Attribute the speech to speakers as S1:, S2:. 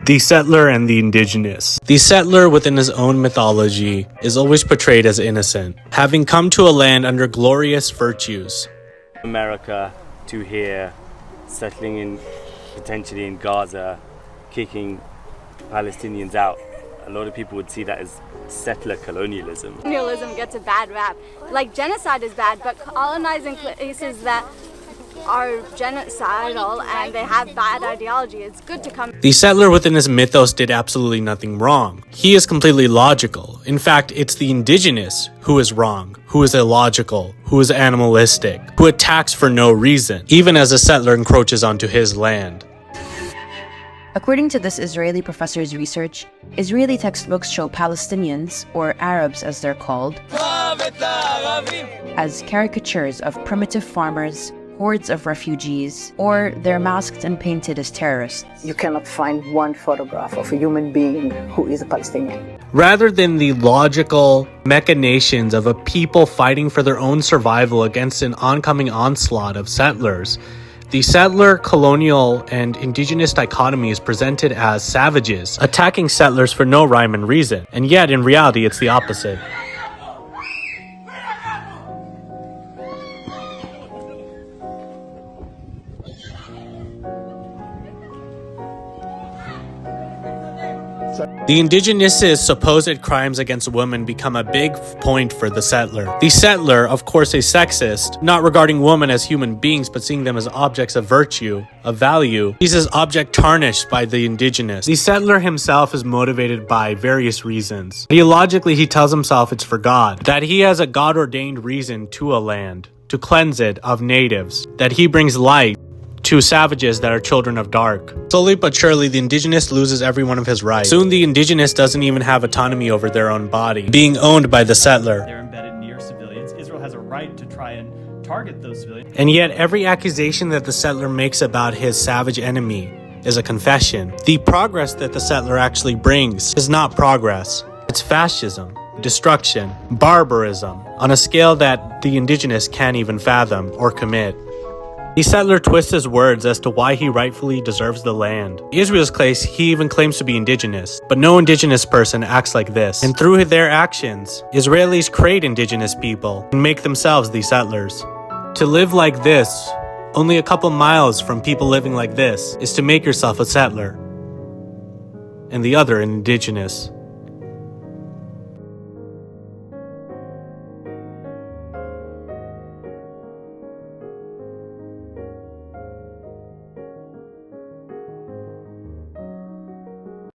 S1: The settler and the indigenous. The settler within his own mythology is always portrayed as innocent, having come to a land under glorious virtues.
S2: America to here, settling in potentially in Gaza, kicking Palestinians out. A lot of people would see that as settler colonialism.
S3: Colonialism gets a bad rap. Like genocide is bad, but colonizing places that are genocidal and they have bad ideology, it's good to come.
S1: The settler within his mythos did absolutely nothing wrong. He is completely logical. In fact, it's the indigenous who is wrong, who is illogical, who is animalistic, who attacks for no reason, even as a settler encroaches onto his land.
S4: According to this Israeli professor's research, Israeli textbooks show Palestinians, or Arabs as they're called, as caricatures of primitive farmers, hordes of refugees, or they're masked and painted as terrorists.
S5: You cannot find one photograph of a human being who is a Palestinian.
S1: Rather than the logical machinations of a people fighting for their own survival against an oncoming onslaught of settlers, the settler, colonial, and indigenous dichotomy is presented as savages, attacking settlers for no rhyme and reason, and yet in reality it's the opposite. The indigenous' supposed crimes against women become a big point for the settler. The settler, of course a sexist, not regarding women as human beings but seeing them as objects of virtue, of value, sees his object tarnished by the indigenous. The settler himself is motivated by various reasons. Ideologically, he tells himself it's for God, that he has a God-ordained reason to a land, to cleanse it of natives, that he brings light to savages that are children of dark. Slowly but surely, the indigenous loses every one of his rights. Soon the indigenous doesn't even have autonomy over their own body, being owned by the settler.
S6: They're embedded near civilians. Israel has a right to try and target those civilians.
S1: And yet every accusation that the settler makes about his savage enemy is a confession. The progress that the settler actually brings is not progress. It's fascism, destruction, barbarism, on a scale that the indigenous can't even fathom or commit. The settler twists his words as to why he rightfully deserves the land. In Israel's case, he even claims to be indigenous, but no indigenous person acts like this. And through their actions, Israelis create indigenous people and make themselves the settlers. To live like this, only a couple miles from people living like this, is to make yourself a settler, and the other an indigenous.